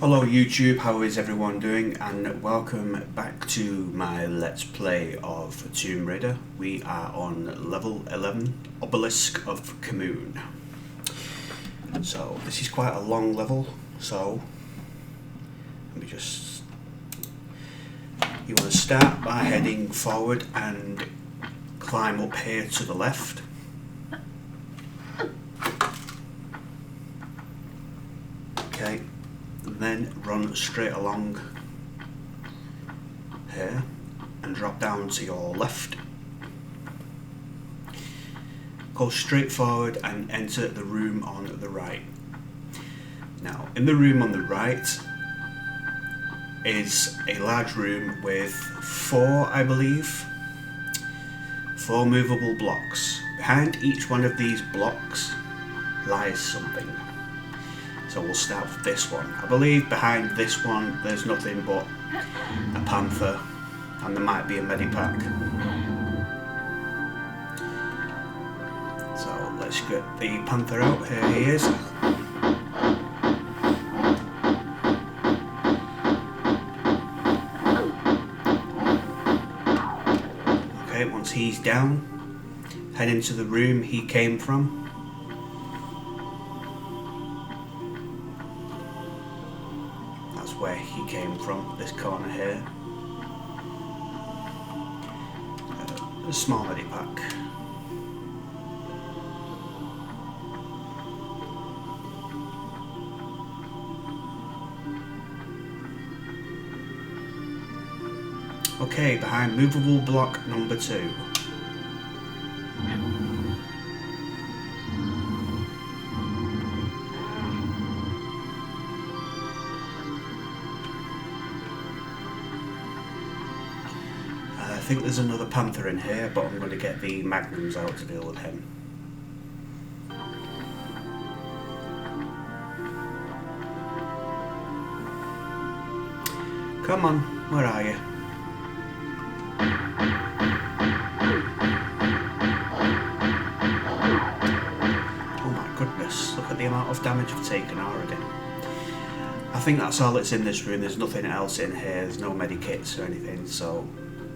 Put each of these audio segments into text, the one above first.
Hello YouTube, how is everyone doing, and welcome back to my Let's Play of Tomb Raider. We are on level 11, Obelisk of Khamoon. So this is quite a long level, so let me just... You want to start by heading forward and climb up here to the left. Okay. Then run straight along here and drop down to your left. Go straight forward and enter the room on the right. Now, in the room on the right is a large room with four movable blocks. Behind each one of these blocks lies something. So we'll start with this one. I believe behind this one there's nothing but a panther, and there might be a medipack. So let's get the panther out. Here he is. Okay, once he's down, head into the room he came from. Where he came from, this corner here. A small medipack. Okay, behind movable block number 2. I think there's another panther in here, but I'm going to get the magnums out to deal with him. Come on, where are you? Oh my goodness, look at the amount of damage I've taken already. I think that's all that's in this room. There's nothing else in here, there's no medikits or anything, so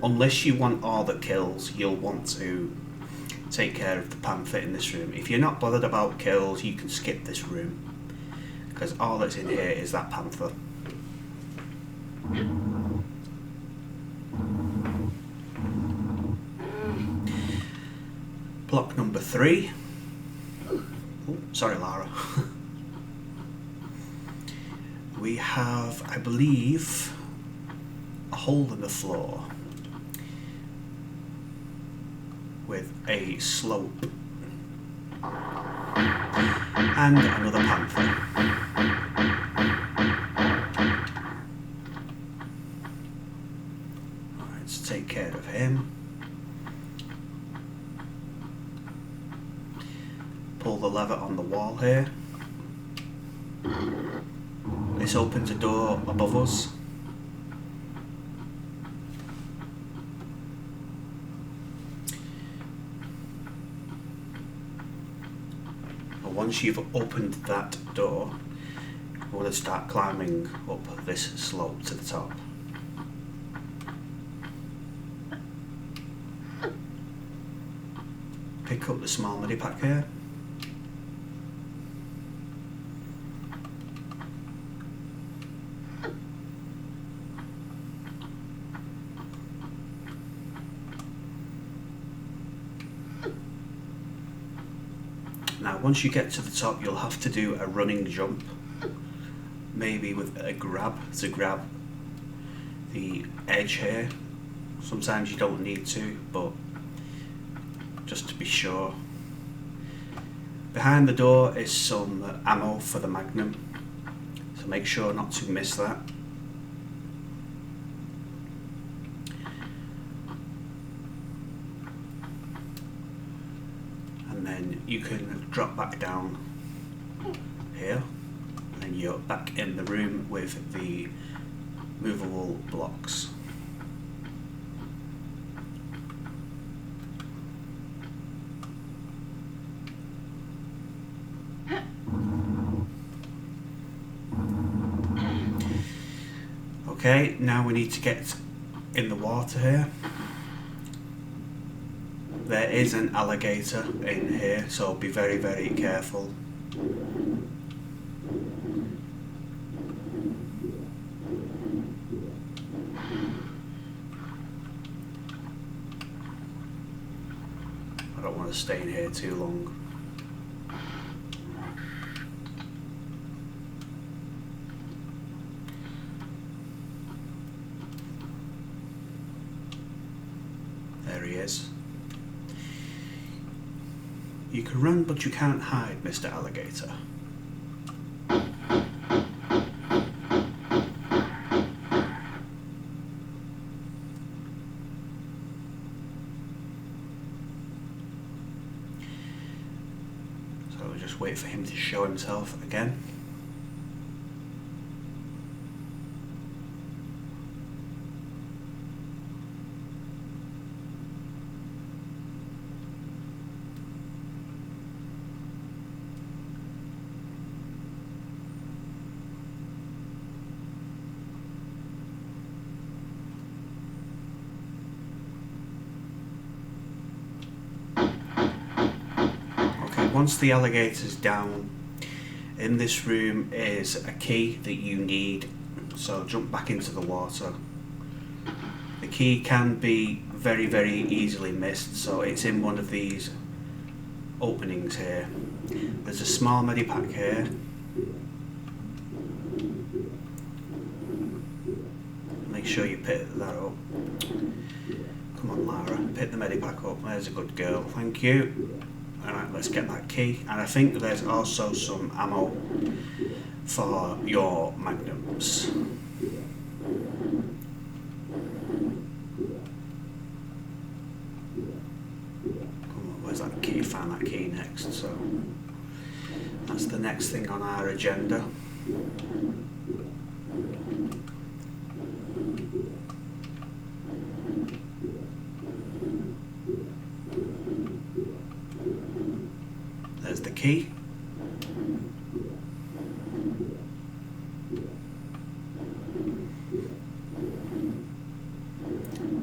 unless you want all the kills, you'll want to take care of the panther in this room. If you're not bothered about kills, you can skip this room, because all that's in here is that panther. Block number 3. Oh, sorry Lara. We have, I believe, a hole in the floor with a slope and another panther. Alright, let's take care of him. Pull the lever on the wall here. This opens a door above us. Once you've opened that door, you want to start climbing up this slope to the top. Pick up the small medipack here. Now once you get to the top, you'll have to do a running jump, maybe with a grab to grab the edge here. Sometimes you don't need to, but just to be sure. Behind the door is some ammo for the magnum, so make sure not to miss that. Then you can drop back down here, and you're back in the room with the movable blocks. Okay, now we need to get in the water here. There is an alligator in here, so be very, very careful. I don't want to stay in here too long. There he is. You can run, but you can't hide, Mr. Alligator. So we'll just wait for him to show himself again. Once the alligator's down, in this room is a key that you need, so jump back into the water. The key can be very, very easily missed, so it's in one of these openings here. There's a small medipack here. Make sure you pick that up. Come on, Lara, pick the medipack up. There's a good girl, thank you. Alright, let's get that key. And I think there's also some ammo for your magnums. Come on, where's that key? Find that key next. So that's the next thing on our agenda. There's the key.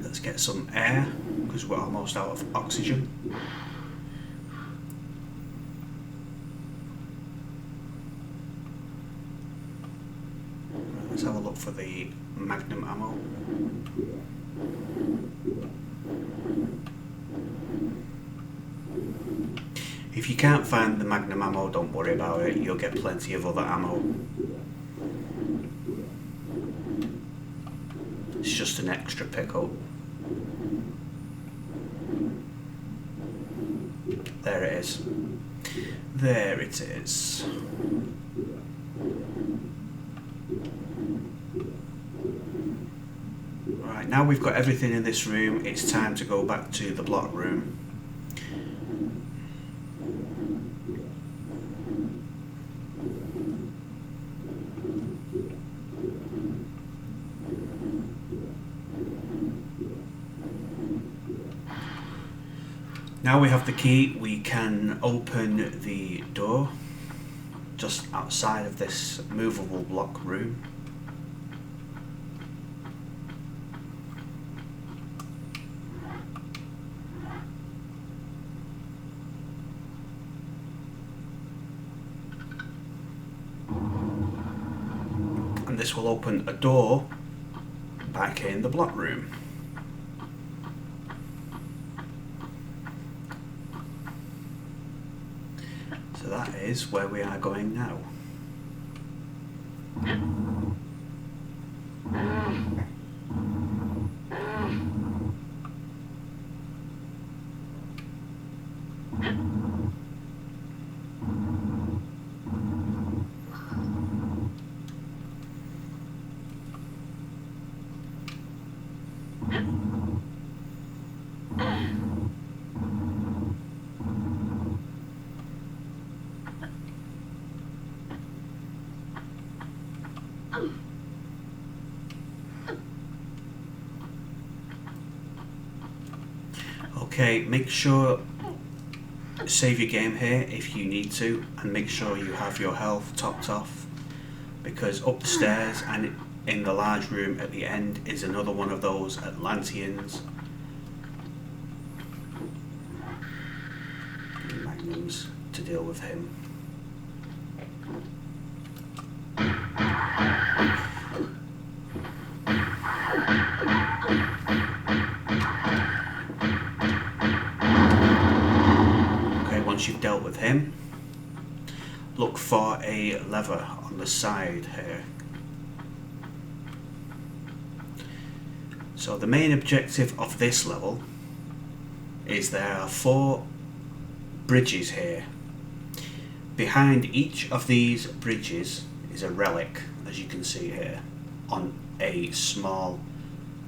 Let's get some air because we're almost out of oxygen. Let's have a look for the magnum ammo. If you can't find the magnum ammo, don't worry about it, you'll get plenty of other ammo. It's just an extra pickup. There it is. There it is. Right, now we've got everything in this room, it's time to go back to the block room. Now we have the key, we can open the door just outside of this movable block room. And this will open a door back in the block room. So that is where we are going now. Okay, make sure save your game here if you need to, and make sure you have your health topped off, because up the stairs, and in the large room at the end is another one of those Atlanteans. Magnums to deal with him. Okay, once you've dealt with him, look for a lever on the side here. So the main objective of this level is there are 4 bridges here. Behind each of these bridges is a relic, as you can see here, on a small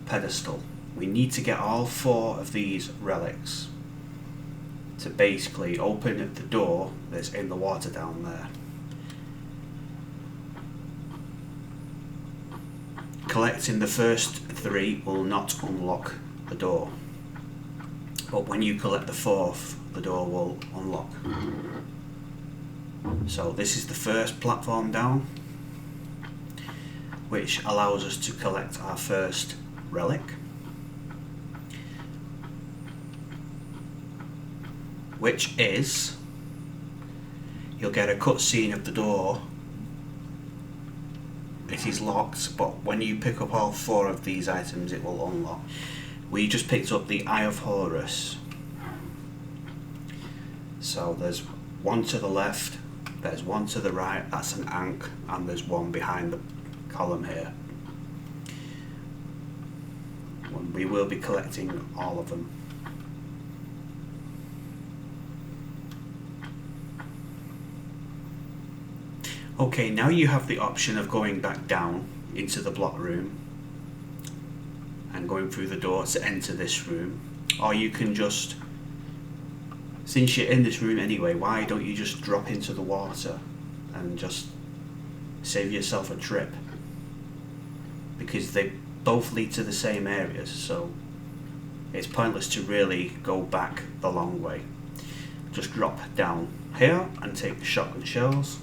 pedestal. We need to get all 4 of these relics to basically open the door that's in the water down there. Collecting the first 3 will not unlock the door, but when you collect the 4th, the door will unlock. So this is the first platform down, which allows us to collect our first relic, which is, you'll get a cutscene of the door. It is locked, but when you pick up all 4 of these items it will unlock. We just picked up the Eye of Horus. So there's 1 to the left, there's 1 to the right, that's an Ankh, and there's 1 behind the column here. We will be collecting all of them. Okay, now you have the option of going back down into the block room and going through the door to enter this room, or you can just, since you're in this room anyway, why don't you just drop into the water and just save yourself a trip, because they both lead to the same areas, so it's pointless to really go back the long way. Just drop down here and take the shotgun shells.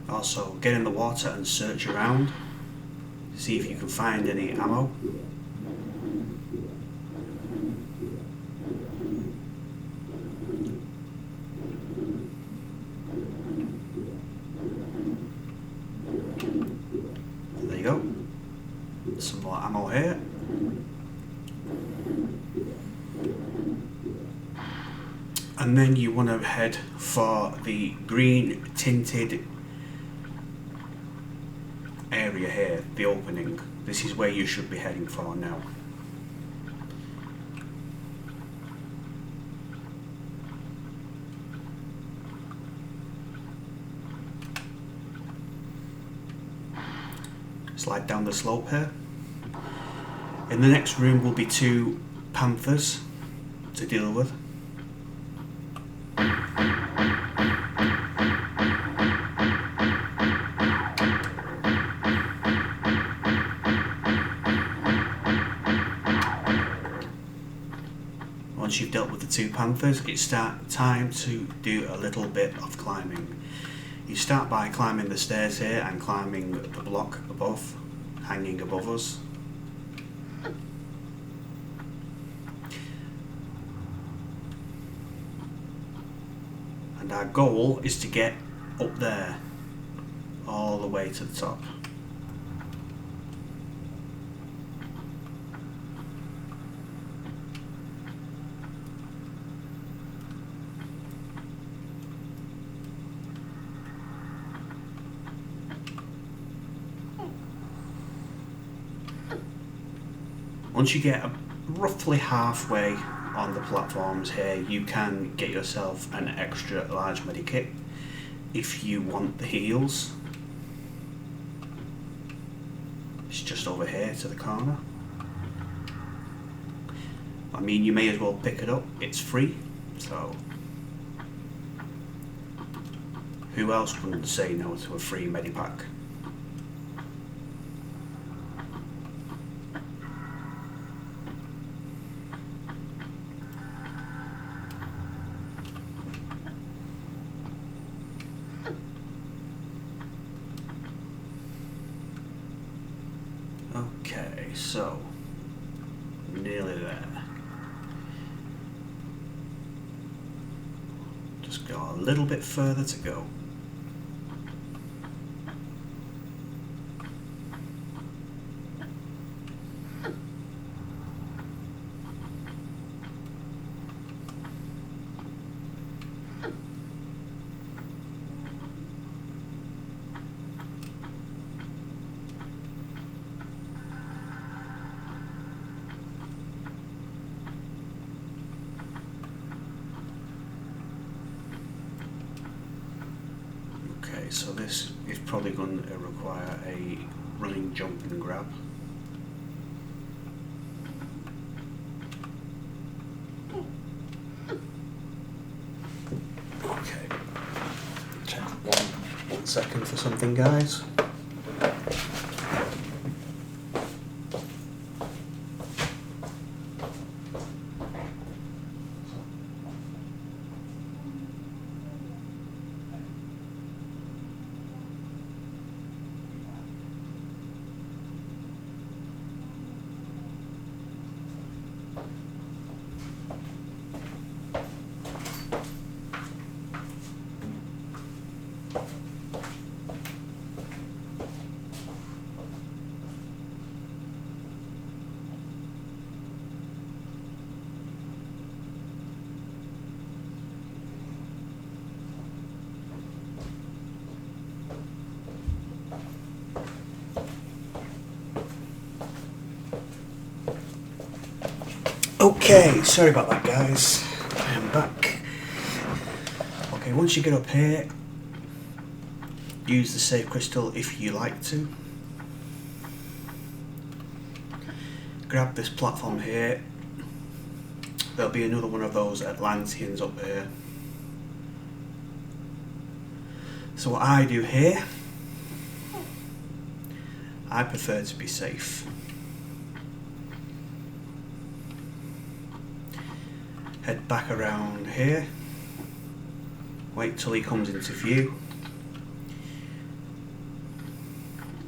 Also, get in the water and search around, see if you can find any ammo. There you go. Some more ammo here. And then you want to head for the green tinted area here, the opening. This is where you should be heading for now. Slide down the slope here. In the next room will be 2 panthers to deal with. Once you've dealt with the 2 panthers, it's time to do a little bit of climbing. You start by climbing the stairs here and climbing the block above, hanging above us. And our goal is to get up there, all the way to the top. Once you get roughly halfway on the platforms here, you can get yourself an extra large medikit if you want the heals. It's just over here to the corner. I mean, you may as well pick it up, it's free, so who else wouldn't say no to a free medipack? Okay, so nearly there. Just got a little bit further to go. So this is probably going to require a running jump and grab. Okay, check one second for something, guys. Okay, sorry about that, guys. I am back. Okay, once you get up here, use the save crystal if you like to. Grab this platform here. There'll be another one of those Atlanteans up here. So what I do here, I prefer to be safe. Head back around here, wait till he comes into view,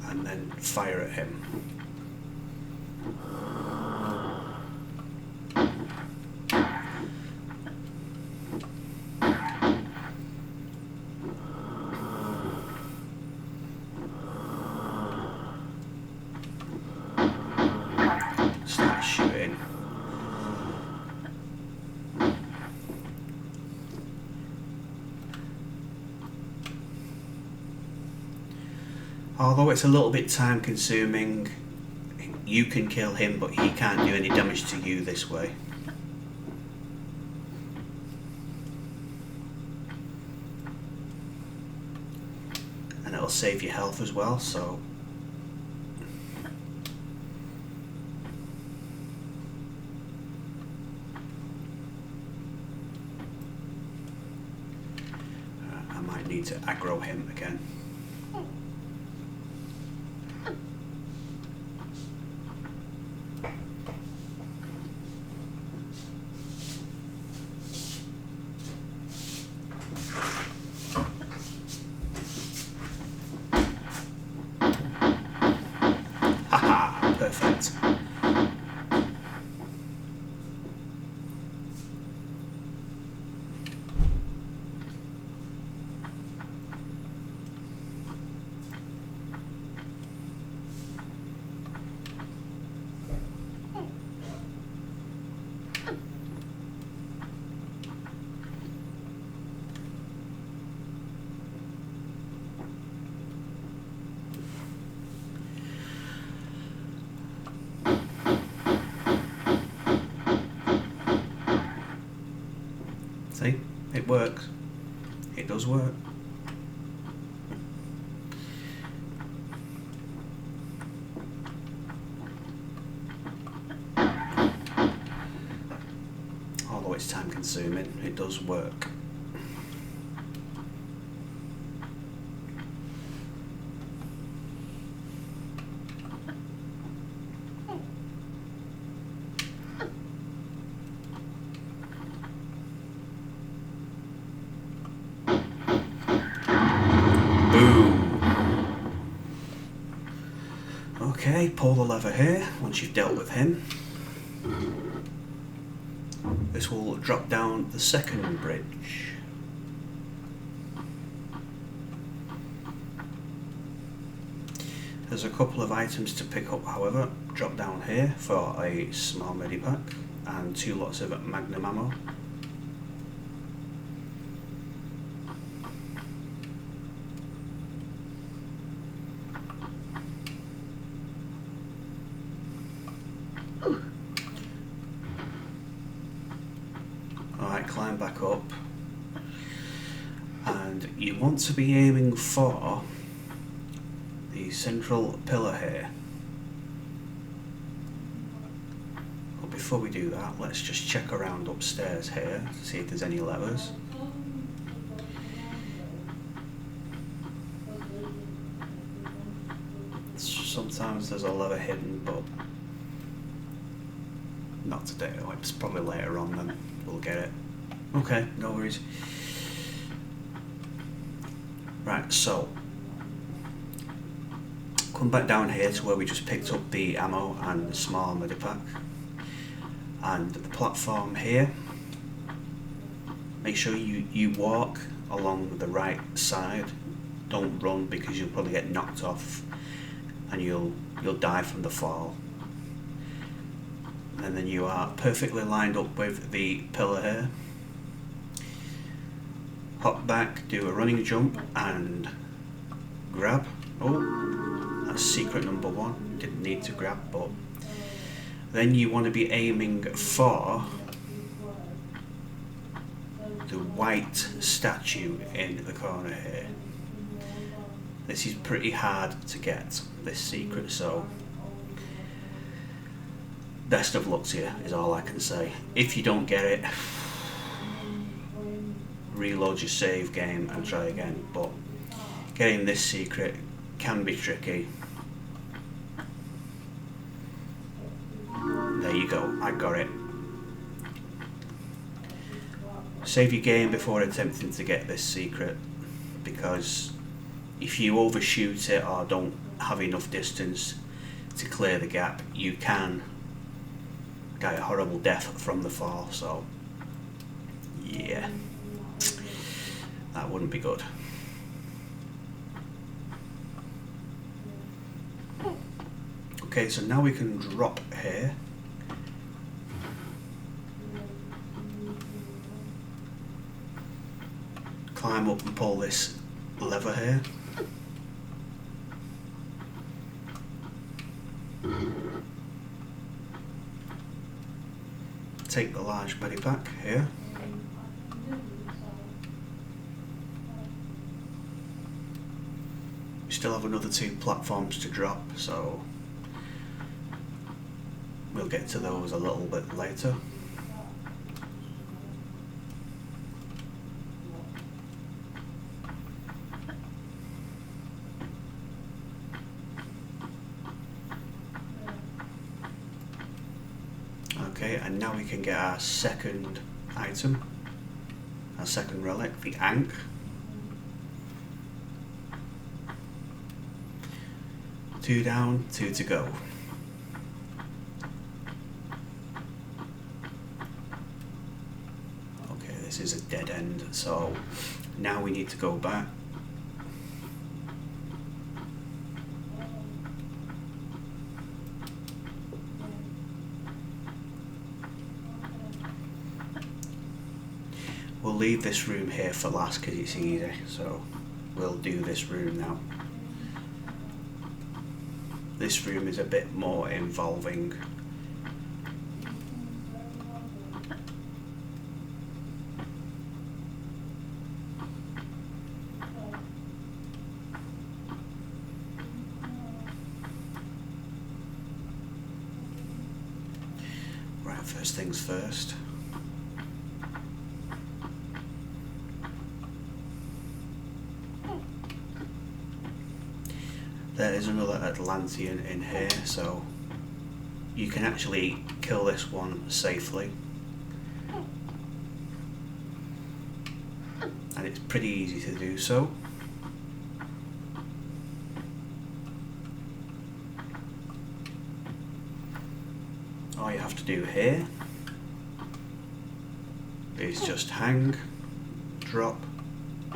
and then fire at him. Start shooting. Although it's a little bit time consuming, you can kill him but he can't do any damage to you this way. And it'll save your health as well, so I might need to aggro him again. Perfect. See, it works. It does work. Although it's time consuming, it does work. Okay, pull the lever here once you've dealt with him. This will drop down the second bridge. There's a couple of items to pick up, however. Drop down here for a small medipack and 2 lots of magnum ammo. Alright, climb back up. And you want to be aiming for the central pillar here. But before we do that, let's just check around upstairs here to see if there's any levers. Sometimes there's a lever hidden, but not today. It's probably later on then we'll get it. Okay, no worries. Right, so come back down here to where we just picked up the ammo and the small medipack, and the platform here. Make sure you walk along the right side. Don't run, because you'll probably get knocked off and you'll die from the fall. And then you are perfectly lined up with the pillar here. Hop back, do a running jump and grab. Oh, that's secret number 1. Didn't need to grab, but then you want to be aiming for the white statue in the corner here. This is pretty hard to get, this secret, so best of luck to you is all I can say. If you don't get it, reload your save game and try again, but getting this secret can be tricky. There you go, I got it. Save your game before attempting to get this secret, because if you overshoot it or don't have enough distance to clear the gap, you can get a horrible death from the fall, so yeah, that wouldn't be good. Okay, so now we can drop here. Climb up and pull this lever here. Take the large medipack here. We still have another 2 platforms to drop, so we'll get to those a little bit later. Okay, and now we can get our second item, our second relic, the Ankh. Two down, 2 to go. Okay, this is a dead end, so now we need to go back. We'll leave this room here for last because it's easy, so we'll do this room now. This room is a bit more involving. Right, first things first. There is another Atlantean in here, so you can actually kill this one safely. And it's pretty easy to do so. have to do here is just hang, drop,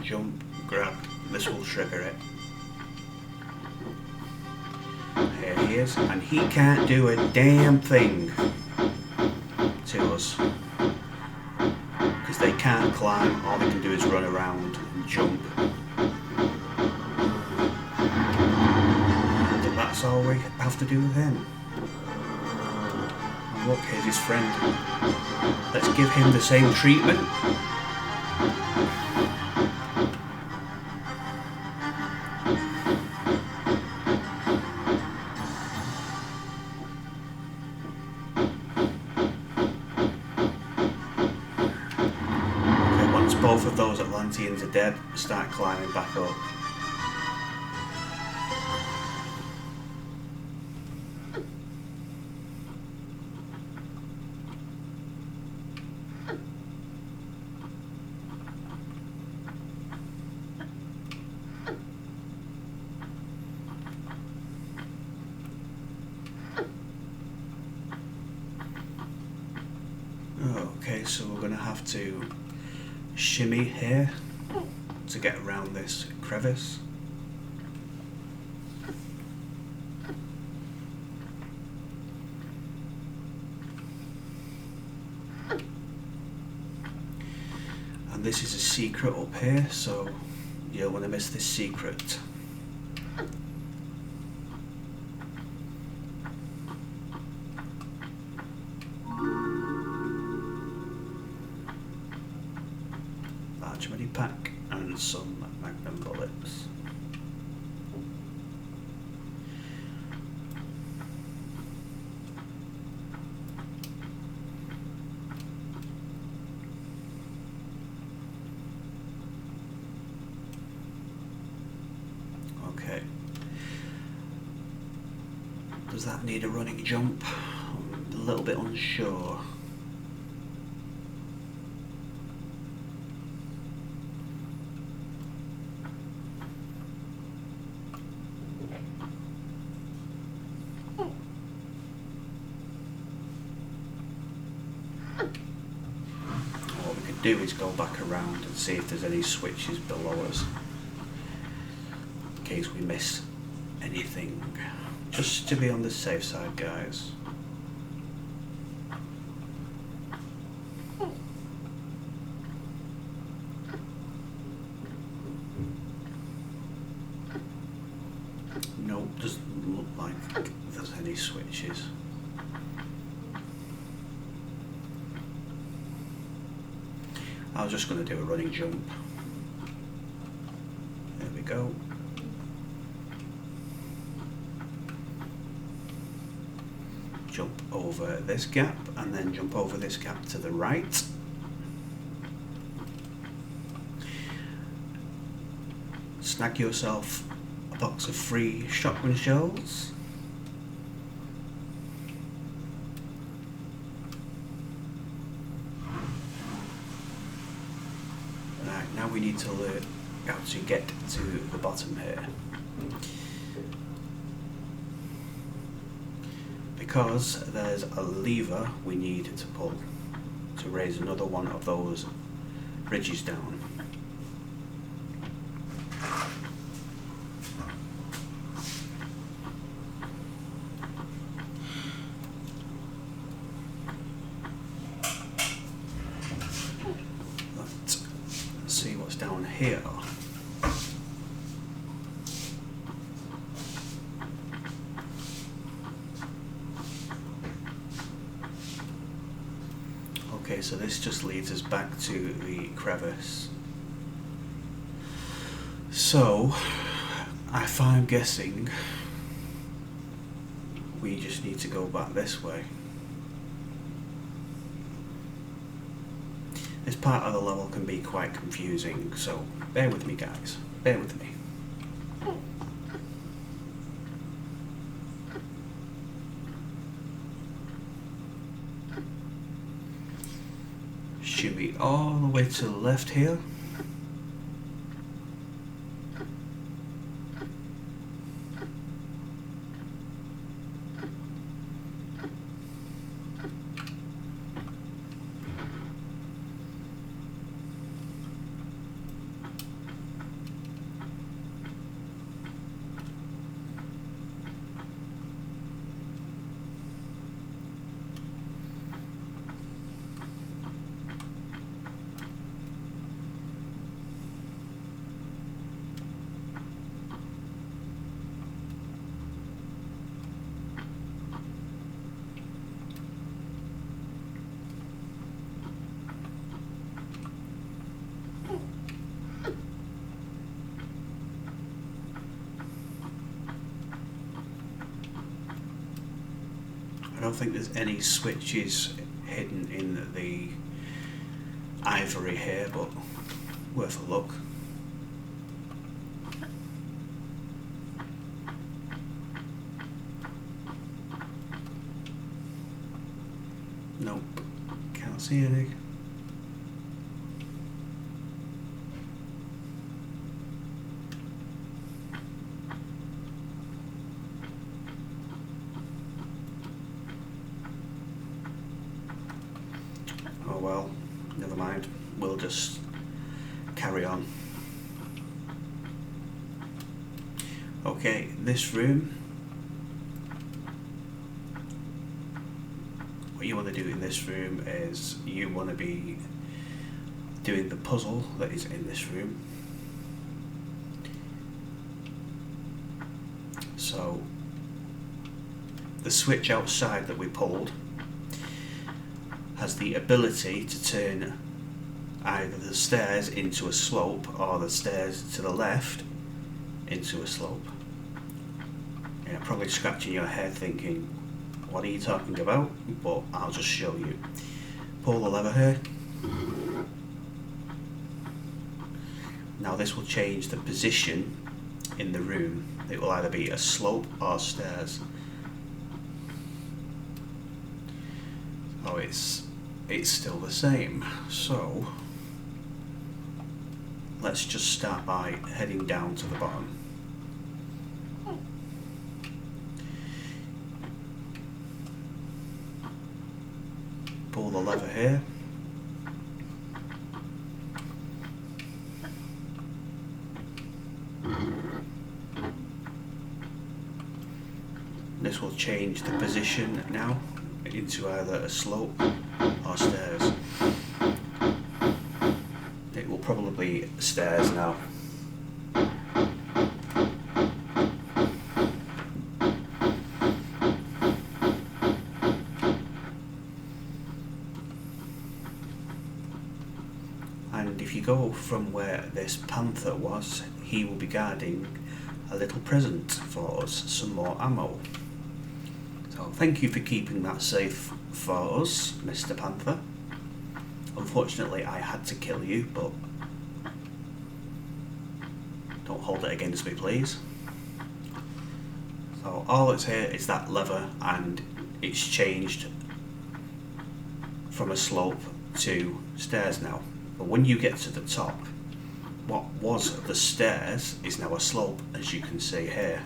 jump, grab. This will trigger it. Here he is, and he can't do a damn thing to us because they can't climb. All they can do is run around and jump. But that's all we have to do with him. And look, here's his friend. Let's give him the same treatment. Both of those Atlanteans are dead. Start climbing back up. Okay, so we're going to have to shimmy here to get around this crevice. And this is a secret up here, so you don't want to miss this secret. Pack and some magnum bullets. Okay. Does that need a running jump? I'm a little bit unsure. Do is go back around and see if there's any switches below us in case we miss anything, just to be on the safe side, guys. Nope, doesn't look like there's any switches. I was just going to do a running jump. There we go. Jump over this gap and then jump over this gap to the right. Snag yourself a box of free shotgun shells. Now we need to learn how to get to the bottom here. Because there's a lever we need to pull to raise another one of those ridges down. See what's down here. Okay, so this just leads us back to the crevice. So, if I'm guessing, we just need to go back this way. This part of the level can be quite confusing, so bear with me, guys. Bear with me. Shimmy all the way to the left here. don't think there's any switches hidden in the ivory here, but worth a look. Nope, can't see any. Oh well, never mind, we'll just carry on. Okay, this room, what you want to do in this room is you want to be doing the puzzle that is in this room. So the switch outside that we pulled has the ability to turn either the stairs into a slope or the stairs to the left into a slope. You're probably scratching your head thinking, what are you talking about? But I'll just show you. Pull the lever here. Now this will change the position in the room. It will either be a slope or stairs. Oh, it's still the same. So let's just start by heading down to the bottom. Pull the lever here. This will change the position now into either a slope or stairs. It will probably be stairs now. And if you go from where this panther was, he will be guarding a little present for us, some more ammo. So thank you for keeping that safe for us, Mr. Panther. Unfortunately I had to kill you, but don't hold it against me, please. So all that's here is that lever, and it's changed from a slope to stairs now. But when you get to the top, what was the stairs is now a slope, as you can see here.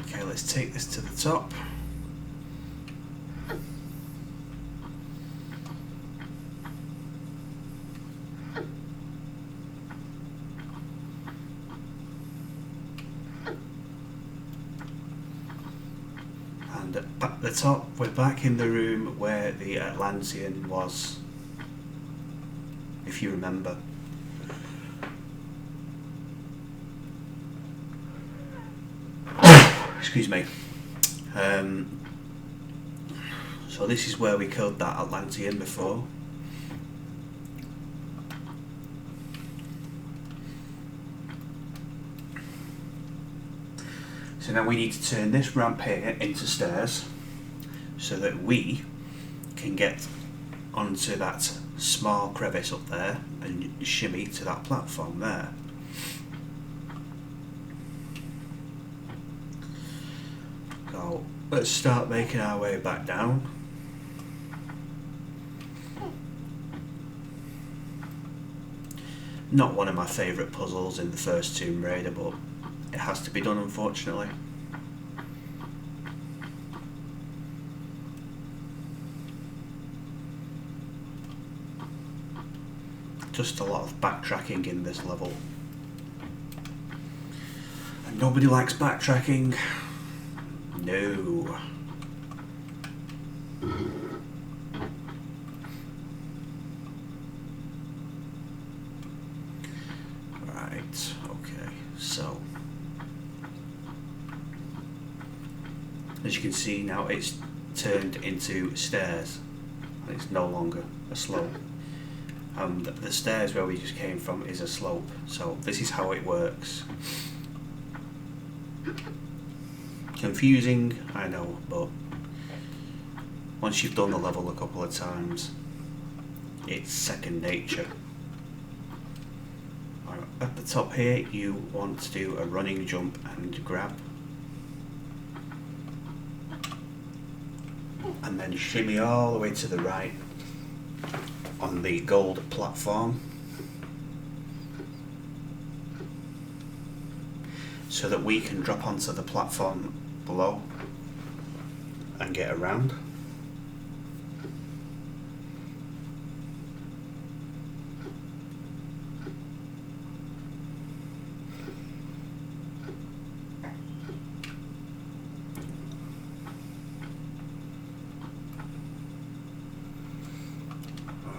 Okay, let's take this to the top. And at the top, we're back in the room where the Atlantean was, if you remember. Excuse me. So this is where we killed that Atlantean before. So now we need to turn this ramp here into stairs so that we can get onto that small crevice up there and shimmy to that platform there. So let's start making our way back down. Not one of my favourite puzzles in the first Tomb Raider, but it has to be done, unfortunately. Just a lot of backtracking in this level. And nobody likes backtracking. No. Right, okay, so as you can see now it's turned into stairs and it's no longer a slope. The stairs where we just came from is a slope, so this is how it works. Confusing, I know, but once you've done the level a couple of times, it's second nature. At the top here, you want to do a running jump and grab, and then shimmy all the way to the right on the gold platform, so that we can drop onto the platform below and get around.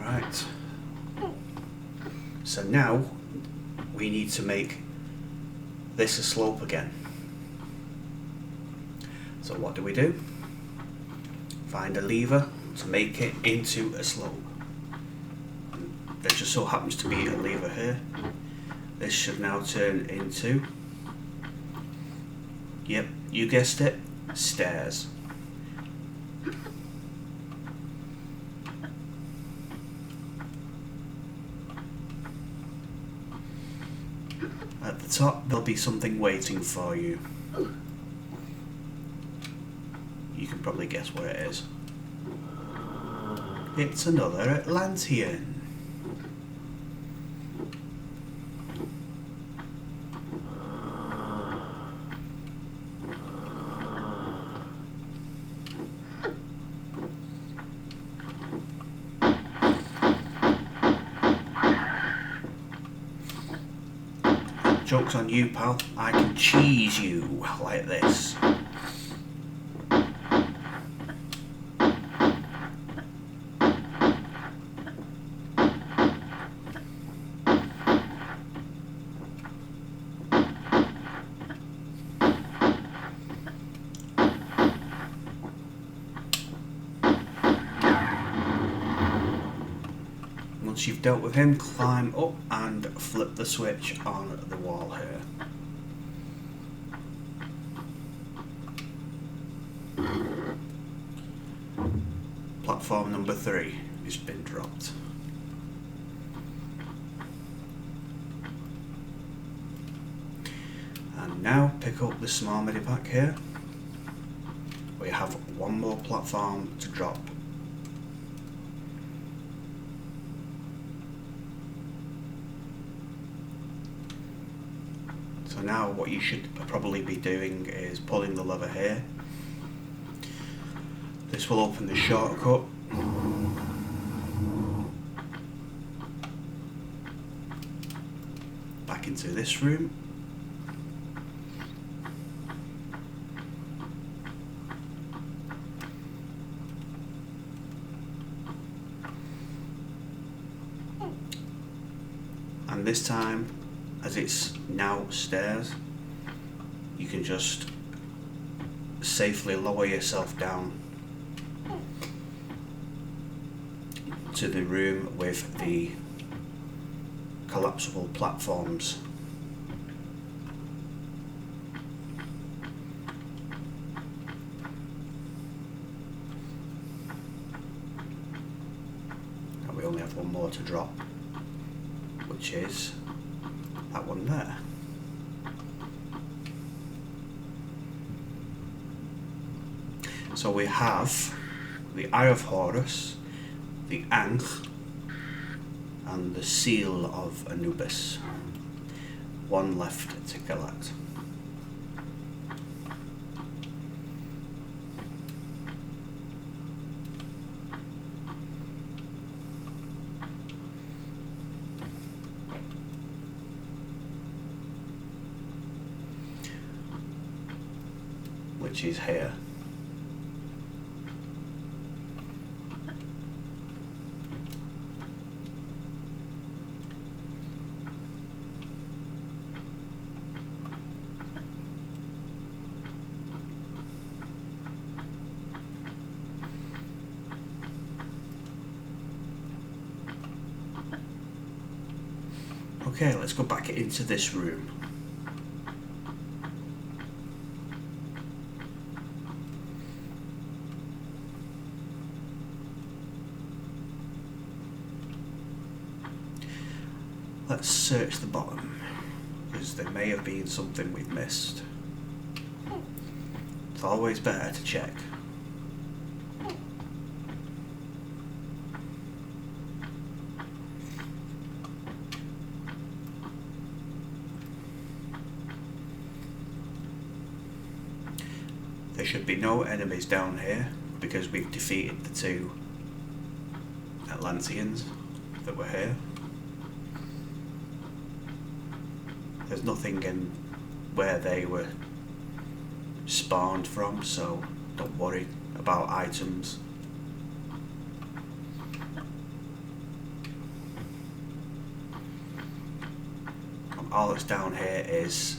Alright, so now we need to make this a slope again. So what do? Find a lever to make it into a slope. There just so happens to be a lever here. This should now turn into, yep, you guessed it, stairs. At the top there'll be something waiting for you. You can probably guess what it is. It's another Atlantean. Joke's on you, pal. I can cheese you like this. Once you've dealt with him, climb up and flip the switch on the wall here. Platform number 3 has been dropped. And now pick up the small medipack here. We have one more platform to drop. So now what you should probably be doing is pulling the lever here. This will open the shortcut. Back into this room. And this time, as it's now stairs, you can just safely lower yourself down to the room with the collapsible platforms. And we only have one more to drop, which is that one there. So we have the Eye of Horus, the Ankh, and the Seal of Anubis. One left to collect. Which is here. Okay, let's go back into this room. Let's search the bottom, because there may have been something we've missed. It's always better to check. There should be no enemies down here because we've defeated the two Atlanteans that were here. There's nothing in where they were spawned from, so don't worry about items. All that's down here is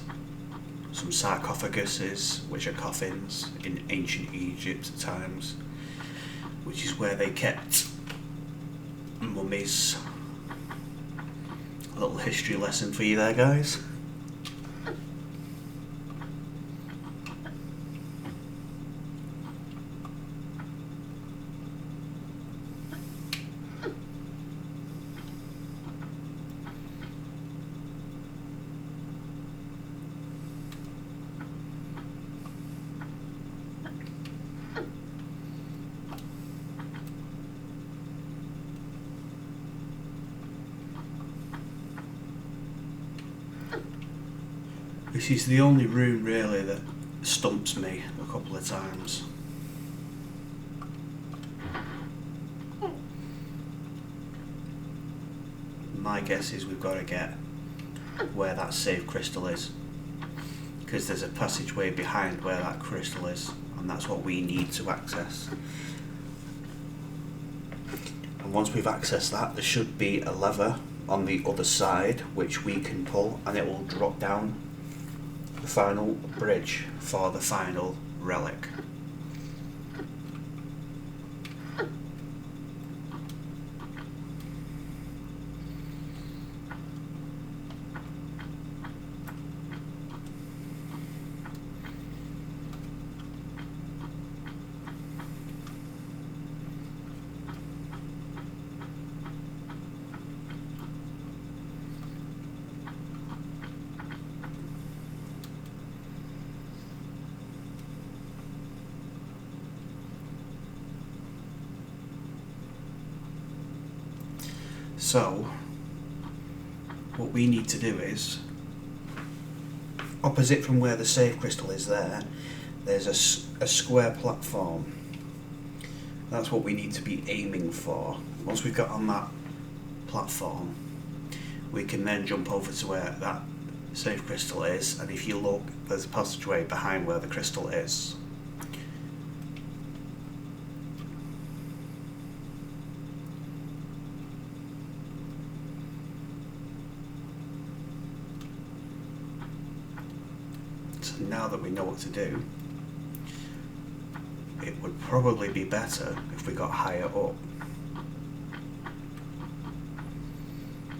some sarcophaguses, which are coffins in ancient Egypt times, which is where they kept mummies. A little history lesson for you there, guys. This is the only room really that stumps me a couple of times. My guess is we've got to get where that save crystal is, because there's a passageway behind where that crystal is, and that's what we need to access. And once we've accessed that, there should be a lever on the other side which we can pull, and it will drop down the final bridge for the final relic. So, what we need to do is, opposite from where the save crystal is there's a square platform. That's what we need to be aiming for. Once we've got on that platform, we can then jump over to where that save crystal is, and if you look, there's a passageway behind where the crystal is. Now that we know what to do, it would probably be better if we got higher up.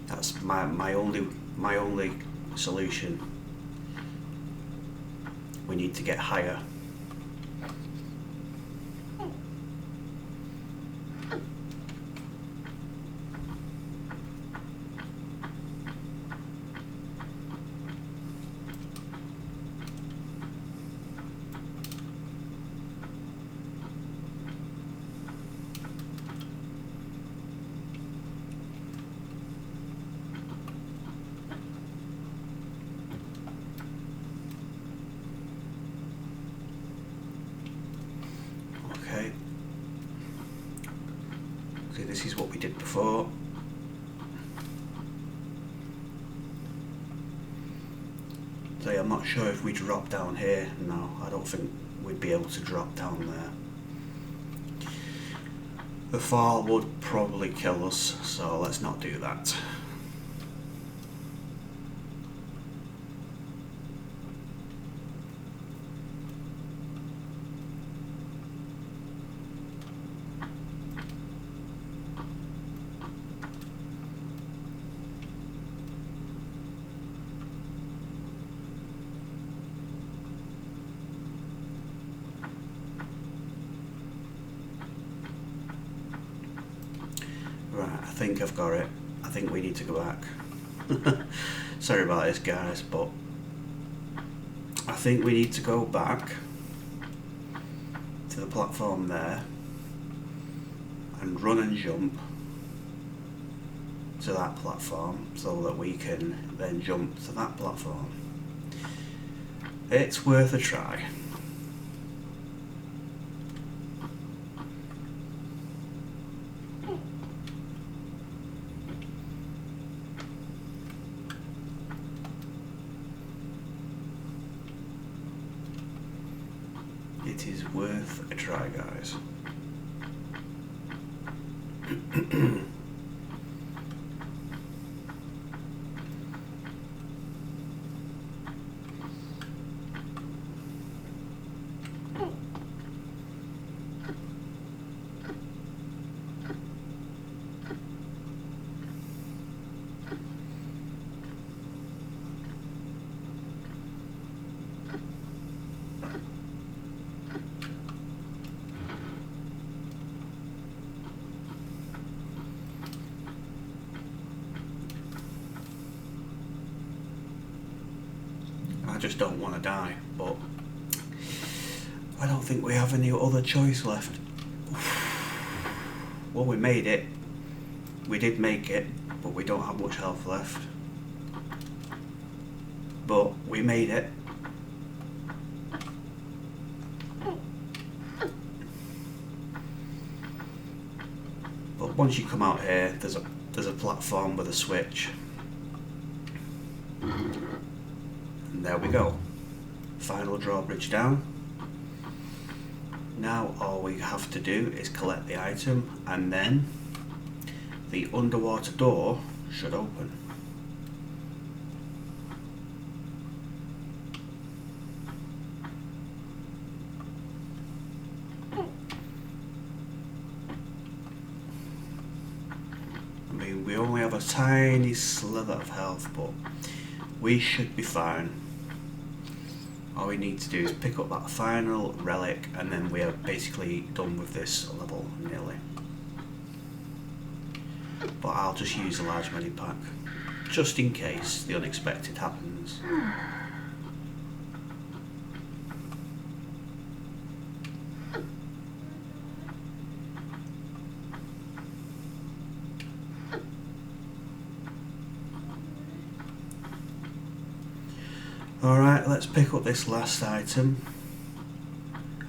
That's my only solution. We need to get higher. Okay, this is what we did before. So I'm not sure if we drop down here. No, I don't think we'd be able to drop down there. The fall would probably kill us, so let's not do that. Right, I think I've got it. I think we need to go back. Sorry about this, guys, but I think we need to go back to the platform there and run and jump to that platform so that we can then jump to that platform. It's worth a try. It is worth a try, guys. I just don't want to die, but I don't think we have any other choice left. Well, we made it. We did make it, but we don't have much health left. But we made it. But once you come out here, there's a platform with a switch. And there we go. Final drawbridge down. Now all we have to do is collect the item, and then the underwater door should open. I mean, we only have a tiny slither of health, but we should be fine. All we need to do is pick up that final relic, and then we are basically done with this level, nearly. But I'll just use a large medipack, just in case the unexpected happens. Alright, let's pick up this last item,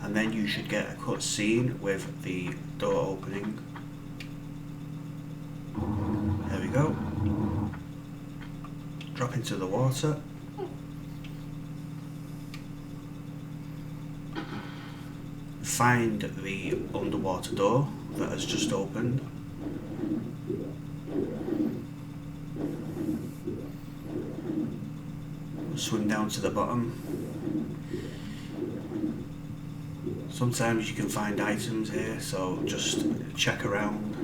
and then you should get a cutscene with the door opening. There we go. Drop into the water. Find the underwater door that has just opened. Swim down to the bottom. Sometimes you can find items here, so just check around.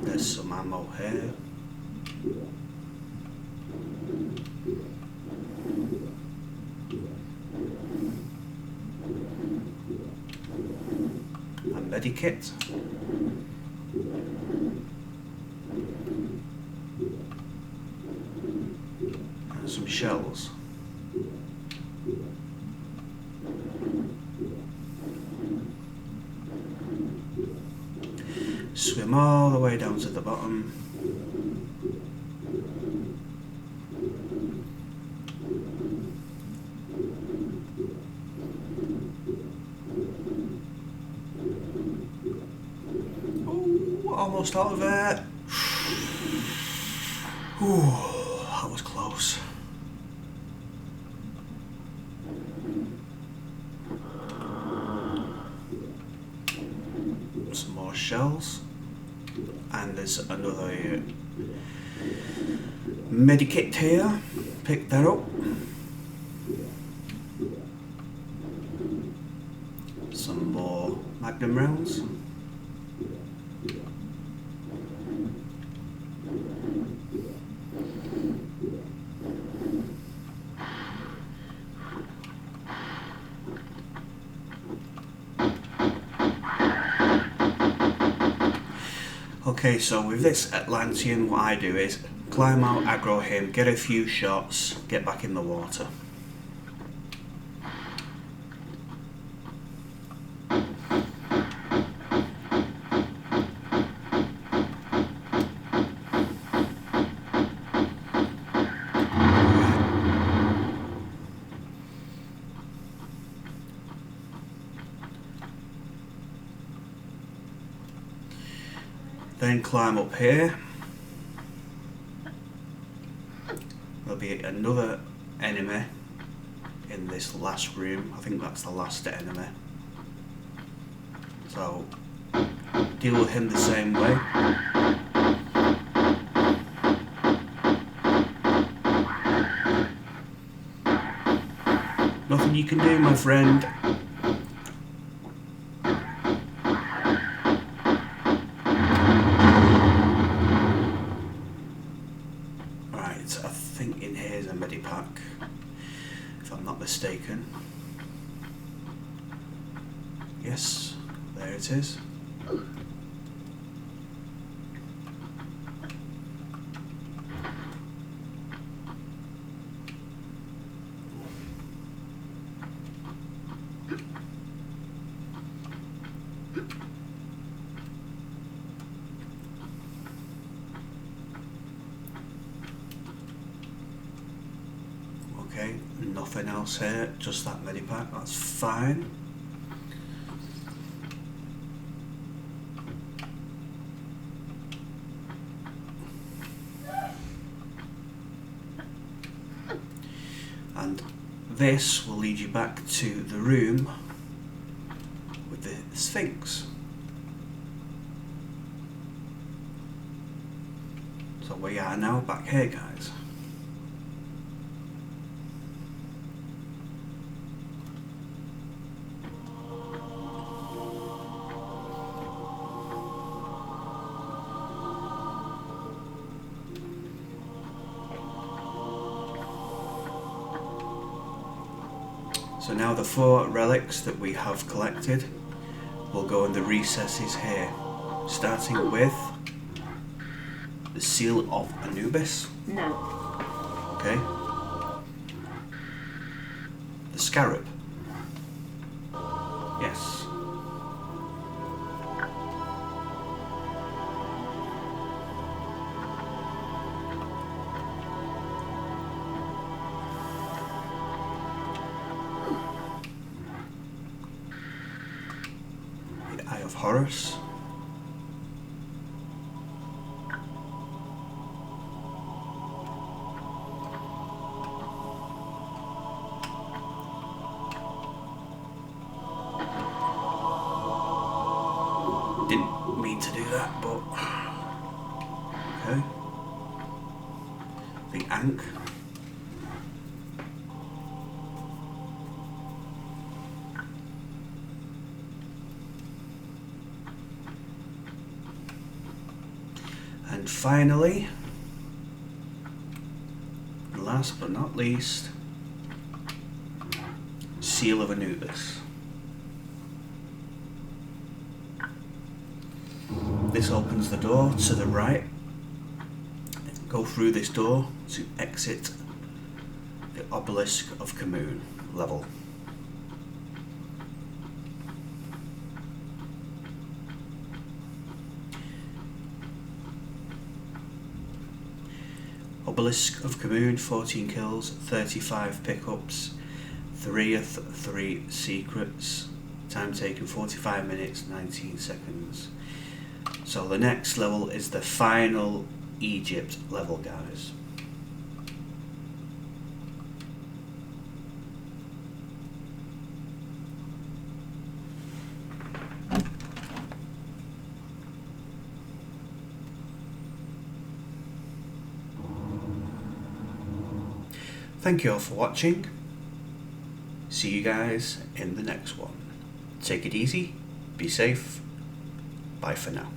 There's some ammo here. A medikit. Some shells. Swim all the way down to the bottom. Oh, almost out of it. Ooh, that was close. Some more shells, and there's another medikit here. Pick that up. Some more magnum rounds. Okay, so with this Atlantean, what I do is climb out, aggro him, get a few shots, get back in the water. Then climb up here. There'll be another enemy in this last room. I think that's the last enemy. So deal with him the same way. Nothing you can do, my friend. I think in here is a medipack, if I'm not mistaken. Yes, there it is. Okay, nothing else here, just that medipack, that's fine. And this will lead you back to the room with the Sphinx. So we are now back here, guys. So now the 4 relics that we have collected will go in the recesses here, starting with the Seal of Anubis. No. Okay. The Scarab. Yes. Eye of Horus. Didn't mean to do that, but okay. The Ankh. And finally, last but not least, Seal of Anubis. This opens the door to the right. Go through this door to exit the Obelisk of Khamoon level. Obelisk of Khamoon, 14 kills, 35 pickups, 3 of 3 secrets, time taken 45 minutes, 19 seconds. So the next level is the final Egypt level, guys. Thank you all for watching. See you guys in the next one. Take it easy, be safe, bye for now.